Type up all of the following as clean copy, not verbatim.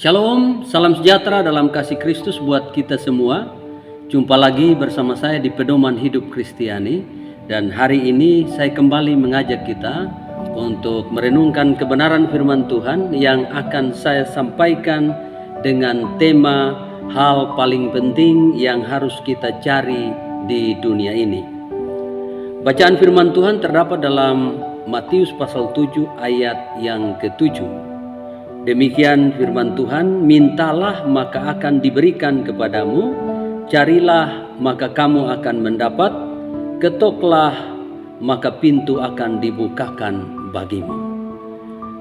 Shalom, salam sejahtera dalam kasih Kristus buat kita semua. Jumpa lagi bersama saya di Pedoman Hidup Kristiani. Dan hari ini saya kembali mengajak kita untuk merenungkan kebenaran firman Tuhan yang akan saya sampaikan dengan tema hal paling penting yang harus kita cari di dunia ini. Bacaan firman Tuhan terdapat dalam Matius pasal 7 ayat yang ke-7. Demikian firman Tuhan, mintalah maka akan diberikan kepadamu, carilah maka kamu akan mendapat, ketoklah maka pintu akan dibukakan bagimu.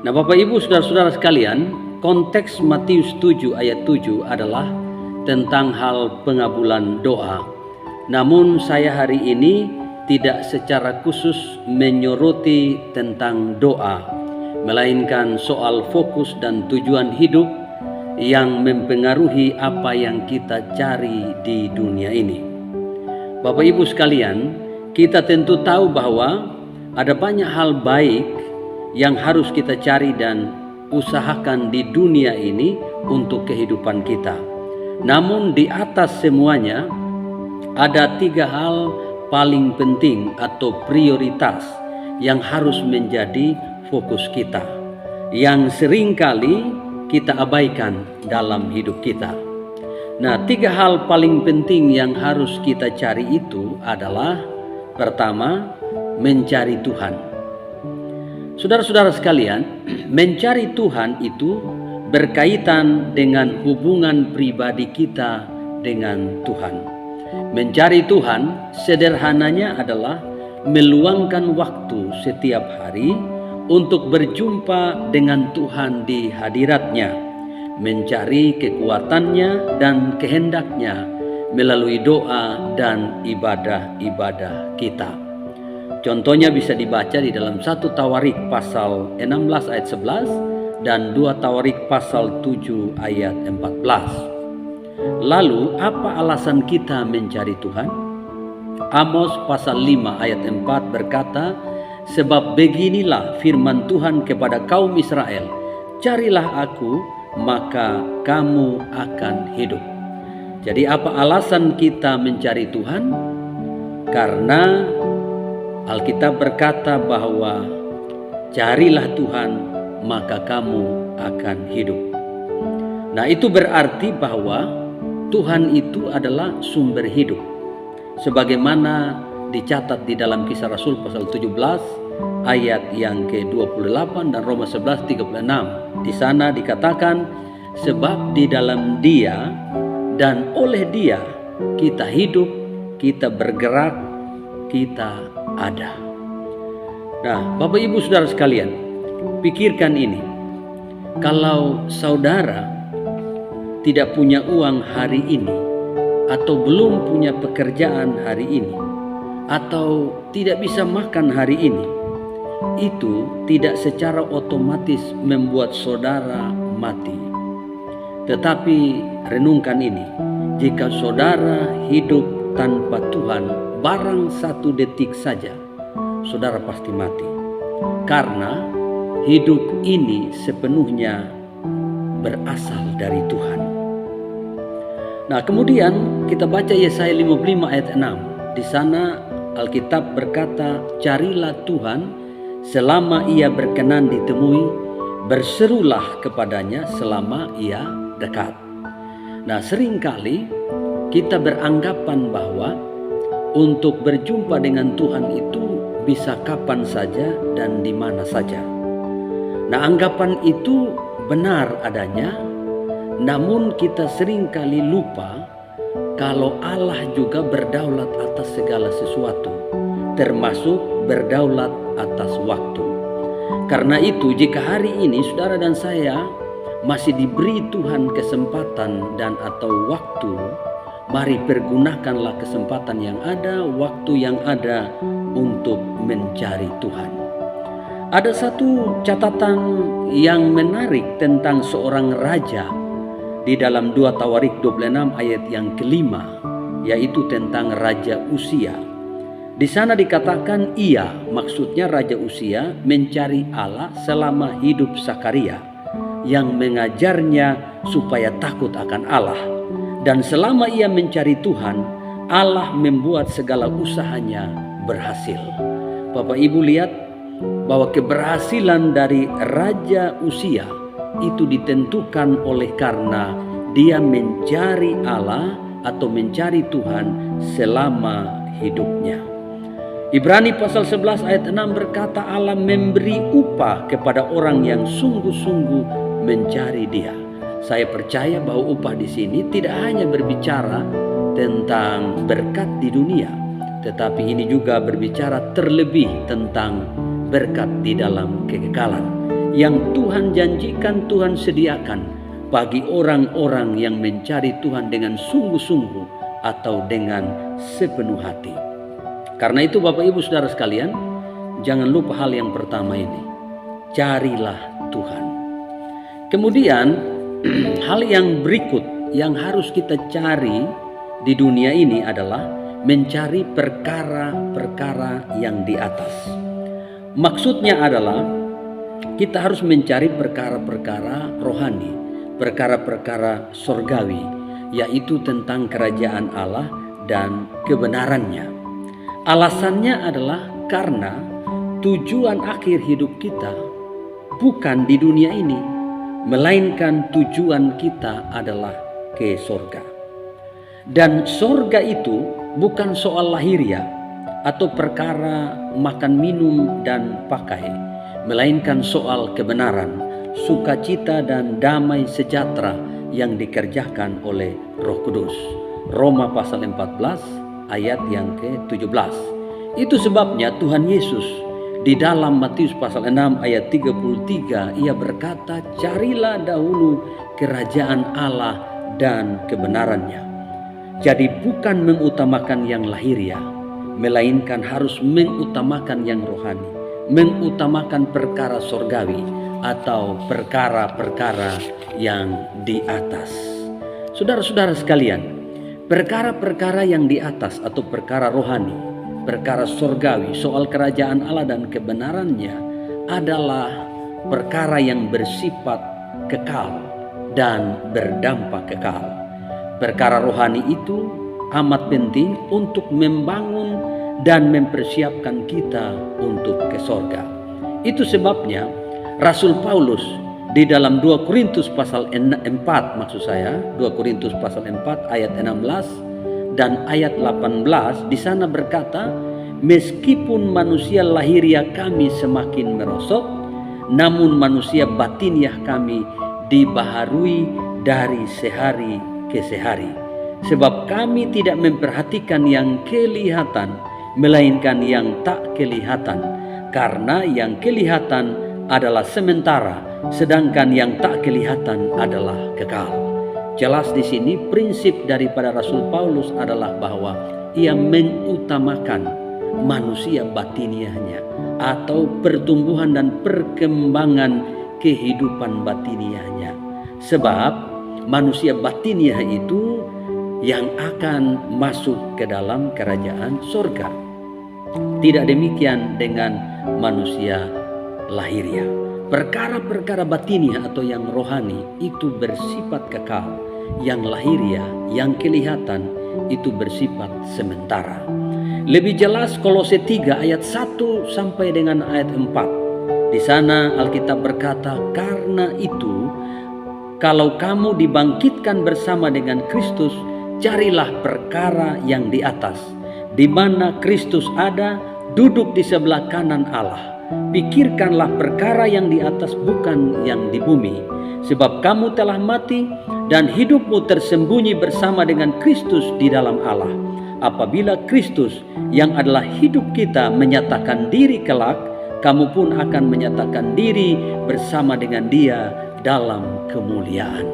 Nah Bapak Ibu saudara-saudara sekalian, konteks Matius 7 ayat 7 adalah tentang hal pengabulan doa. Namun saya hari ini tidak secara khusus menyoroti tentang doa, melainkan soal fokus dan tujuan hidup yang mempengaruhi apa yang kita cari di dunia ini. Bapak Ibu sekalian, kita tentu tahu bahwa ada banyak hal baik yang harus kita cari dan usahakan di dunia ini untuk kehidupan kita. Namun di atas semuanya ada 3 hal paling penting atau prioritas yang harus menjadi fokus kita, yang seringkali kita abaikan dalam hidup kita. Nah, 3 hal paling penting yang harus kita cari itu adalah: pertama, mencari Tuhan. Saudara-saudara sekalian, mencari Tuhan itu berkaitan dengan hubungan pribadi kita dengan Tuhan. Mencari Tuhan sederhananya adalah meluangkan waktu setiap hari untuk berjumpa dengan Tuhan di hadiratnya, mencari kekuatannya dan kehendaknya melalui doa dan ibadah-ibadah kita. Contohnya bisa dibaca di dalam 1 Tawarik pasal 16 ayat 11 dan 2 Tawarik pasal 7 ayat 14. Lalu apa alasan kita mencari Tuhan? Amos pasal 5 ayat 4 berkata, sebab beginilah firman Tuhan kepada kaum Israel, carilah aku maka kamu akan hidup. Jadi apa alasan kita mencari Tuhan? Karena Alkitab berkata bahwa carilah Tuhan maka kamu akan hidup. Nah itu berarti bahwa Tuhan itu adalah sumber hidup, sebagaimana dicatat di dalam Kisah Rasul pasal 17 ayat yang ke-28 dan Roma 11:36. Di sana dikatakan, sebab di dalam Dia dan oleh Dia kita hidup, kita bergerak, kita ada. Nah, Bapak Ibu Saudara sekalian, pikirkan ini. Kalau saudara tidak punya uang hari ini, atau belum punya pekerjaan hari ini, atau tidak bisa makan hari ini, itu tidak secara otomatis membuat saudara mati. Tetapi renungkan ini, jika saudara hidup tanpa Tuhan barang 1 detik saja, saudara pasti mati. Karena hidup ini sepenuhnya berasal dari Tuhan. Nah kemudian kita baca Yesaya 55 ayat 6. Di sana Alkitab berkata, carilah Tuhan selama ia berkenan ditemui, berserulah kepadanya selama ia dekat. Nah seringkali kita beranggapan bahwa untuk berjumpa dengan Tuhan itu bisa kapan saja dan di mana saja. Nah anggapan itu benar adanya, namun kita seringkali lupa kalau Allah juga berdaulat atas segala sesuatu, termasuk berdaulat atas waktu. Karena itu jika hari ini saudara dan saya masih diberi Tuhan kesempatan dan atau waktu, mari pergunakanlah kesempatan yang ada, waktu yang ada untuk mencari Tuhan. Ada satu catatan yang menarik tentang seorang raja di dalam 2 Tawarik 26 ayat yang ke-5, yaitu tentang Raja Uzia. Di sana dikatakan maksudnya Raja Uzia mencari Allah selama hidup Sakaria, yang mengajarnya supaya takut akan Allah. Dan selama ia mencari Tuhan, Allah membuat segala usahanya berhasil. Bapak Ibu lihat bahwa keberhasilan dari Raja Uzia itu ditentukan oleh karena dia mencari Allah atau mencari Tuhan selama hidupnya. Ibrani pasal 11 ayat 6 berkata Allah memberi upah kepada orang yang sungguh-sungguh mencari Dia. Saya percaya bahwa upah di sini tidak hanya berbicara tentang berkat di dunia, tetapi ini juga berbicara terlebih tentang berkat di dalam kekekalan yang Tuhan janjikan, Tuhan sediakan bagi orang-orang yang mencari Tuhan dengan sungguh-sungguh atau dengan sepenuh hati. Karena itu Bapak Ibu Saudara sekalian, jangan lupa hal yang pertama ini, carilah Tuhan. Kemudian hal yang berikut yang harus kita cari di dunia ini adalah mencari perkara-perkara yang di atas. Maksudnya adalah kita harus mencari perkara-perkara rohani, perkara-perkara sorgawi, yaitu tentang kerajaan Allah dan kebenarannya. Alasannya adalah karena tujuan akhir hidup kita bukan di dunia ini, melainkan tujuan kita adalah ke sorga. Dan sorga itu bukan soal lahiriah atau perkara makan minum dan pakai, melainkan soal kebenaran, sukacita dan damai sejahtera yang dikerjakan oleh Roh Kudus. Roma pasal 14 ayat yang ke-17. Itu sebabnya Tuhan Yesus di dalam Matius pasal 6 ayat 33 ia berkata, carilah dahulu kerajaan Allah dan kebenarannya. Jadi bukan mengutamakan yang lahiriah, melainkan harus mengutamakan yang rohani, mengutamakan perkara sorgawi atau perkara-perkara yang di atas. Saudara-saudara sekalian, perkara-perkara yang di atas atau perkara rohani, perkara sorgawi, soal kerajaan Allah dan kebenarannya adalah perkara yang bersifat kekal dan berdampak kekal. Perkara rohani itu amat penting untuk membangun dan mempersiapkan kita untuk ke sorga. Itu sebabnya Rasul Paulus di dalam 2 Korintus pasal 4 2 Korintus pasal 4 ayat 16 dan ayat 18 di sana berkata, meskipun manusia lahiriah kami semakin merosot, namun manusia batiniah kami dibaharui dari sehari ke sehari. Sebab kami tidak memperhatikan yang kelihatan, melainkan yang tak kelihatan. Karena yang kelihatan adalah sementara, sedangkan yang tak kelihatan adalah kekal. Jelas di sini prinsip daripada Rasul Paulus adalah bahwa ia mengutamakan manusia batiniahnya atau pertumbuhan dan perkembangan kehidupan batiniahnya. Sebab manusia batiniah itu yang akan masuk ke dalam kerajaan surga. Tidak demikian dengan manusia lahiriah. Perkara-perkara batiniah atau yang rohani itu bersifat kekal. Yang lahiriah, yang kelihatan itu bersifat sementara. Lebih jelas Kolose 3 ayat 1 sampai dengan ayat 4. Di sana Alkitab berkata, karena itu kalau kamu dibangkitkan bersama dengan Kristus, carilah perkara yang di atas, di mana Kristus ada, duduk di sebelah kanan Allah. Pikirkanlah perkara yang di atas, bukan yang di bumi. Sebab kamu telah mati dan hidupmu tersembunyi bersama dengan Kristus di dalam Allah. Apabila Kristus yang adalah hidup kita menyatakan diri kelak, kamu pun akan menyatakan diri bersama dengan Dia dalam kemuliaan.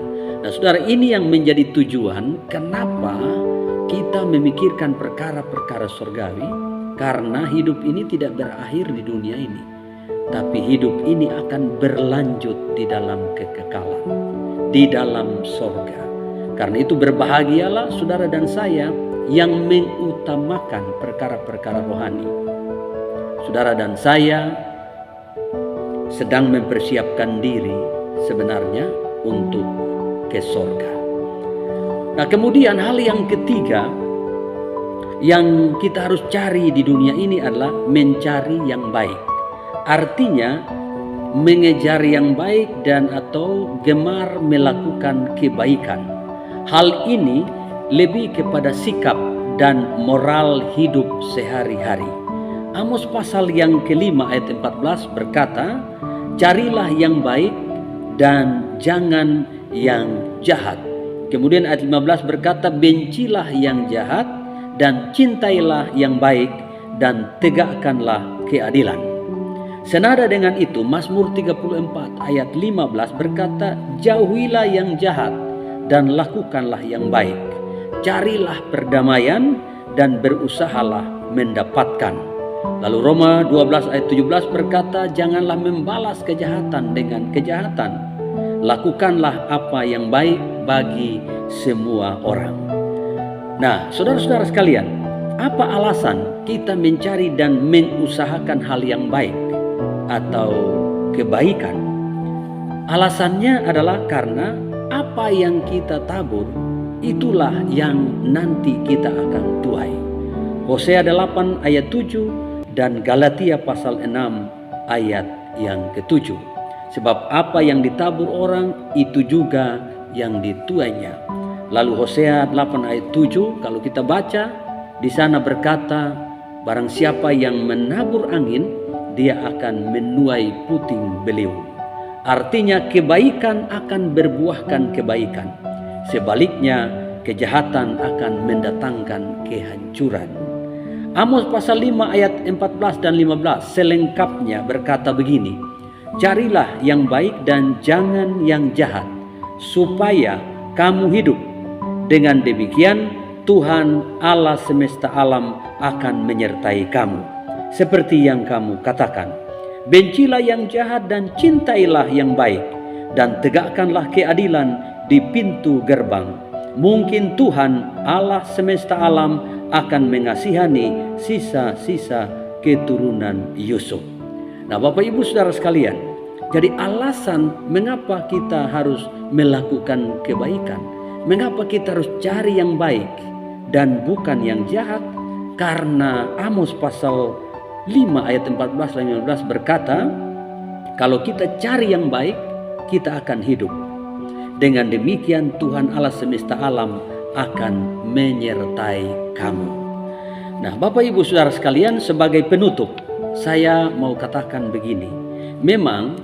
Nah saudara, ini yang menjadi tujuan kenapa kita memikirkan perkara-perkara surgawi. Karena hidup ini tidak berakhir di dunia ini, tapi hidup ini akan berlanjut di dalam kekekalan, di dalam surga. Karena itu berbahagialah saudara dan saya yang mengutamakan perkara-perkara rohani. Saudara dan saya sedang mempersiapkan diri sebenarnya untuk ke sorga. Nah, kemudian hal yang ketiga yang kita harus cari di dunia ini adalah mencari yang baik. Artinya mengejar yang baik dan atau gemar melakukan kebaikan. Hal ini lebih kepada sikap dan moral hidup sehari-hari. Amos pasal yang kelima ayat 14 berkata, carilah yang baik dan jangan yang jahat. Kemudian ayat 15 berkata, bencilah yang jahat dan cintailah yang baik dan tegakkanlah keadilan. Senada dengan itu Mazmur 34 ayat 15 berkata, jauhilah yang jahat dan lakukanlah yang baik. Carilah perdamaian dan berusahalah mendapatkan. Lalu Roma 12 ayat 17 berkata, janganlah membalas kejahatan dengan kejahatan. Lakukanlah apa yang baik bagi semua orang. Nah, saudara-saudara sekalian, apa alasan kita mencari dan mengusahakan hal yang baik atau kebaikan? Alasannya adalah karena apa yang kita tabur, itulah yang nanti kita akan tuai. Hosea 8 ayat 7 dan Galatia pasal 6 ayat yang ke-7. Sebab apa yang ditabur orang, itu juga yang dituainya. Lalu Hosea 8 ayat 7 kalau kita baca, di sana berkata, barang siapa yang menabur angin, dia akan menuai puting beliung. Artinya kebaikan akan berbuahkan kebaikan. Sebaliknya kejahatan akan mendatangkan kehancuran. Amos pasal 5 ayat 14 dan 15 selengkapnya berkata begini, carilah yang baik dan jangan yang jahat, supaya kamu hidup. Dengan demikian Tuhan Allah semesta alam akan menyertai kamu. Seperti yang kamu katakan, bencilah yang jahat dan cintailah yang baik, dan tegakkanlah keadilan di pintu gerbang. Mungkin Tuhan Allah semesta alam akan mengasihani sisa-sisa keturunan Yusuf. Nah, Bapak Ibu Saudara sekalian, jadi alasan mengapa kita harus melakukan kebaikan, mengapa kita harus cari yang baik dan bukan yang jahat, karena Amos pasal 5 ayat 14 dan 15 berkata, kalau kita cari yang baik, kita akan hidup. Dengan demikian Tuhan Allah semesta alam akan menyertai kamu. Nah, Bapak Ibu Saudara sekalian, sebagai penutup saya mau katakan begini. Memang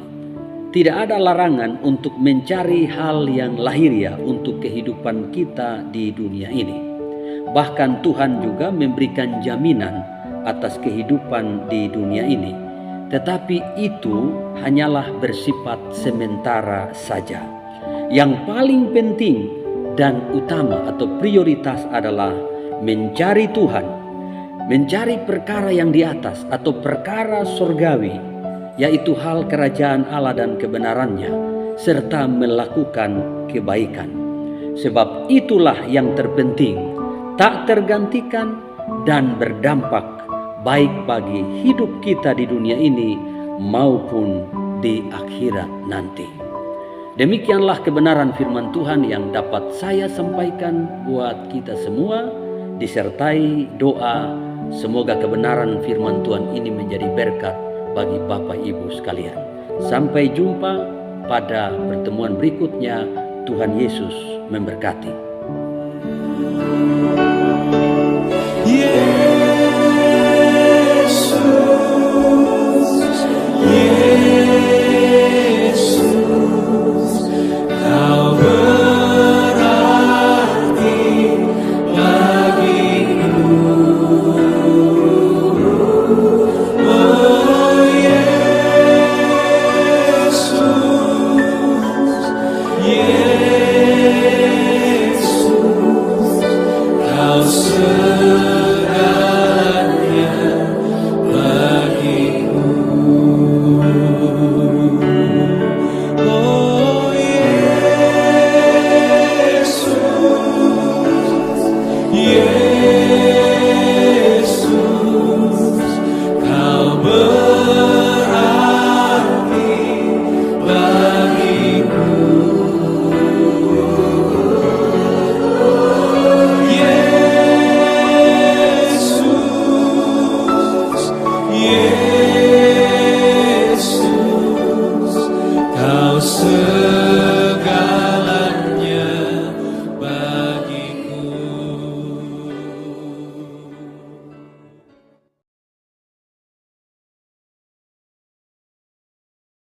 tidak ada larangan untuk mencari hal yang lahiriah untuk kehidupan kita di dunia ini. Bahkan Tuhan juga memberikan jaminan atas kehidupan di dunia ini. Tetapi itu hanyalah bersifat sementara saja. Yang paling penting dan utama atau prioritas adalah mencari Tuhan, mencari perkara yang di atas atau perkara surgawi, yaitu hal kerajaan Allah dan kebenarannya, serta melakukan kebaikan. Sebab itulah yang terpenting, tak tergantikan dan berdampak baik bagi hidup kita di dunia ini maupun di akhirat nanti. Demikianlah kebenaran firman Tuhan yang dapat saya sampaikan buat kita semua, disertai doa semoga kebenaran firman Tuhan ini menjadi berkat bagi Bapak Ibu sekalian. Sampai jumpa pada pertemuan berikutnya. Tuhan Yesus memberkati.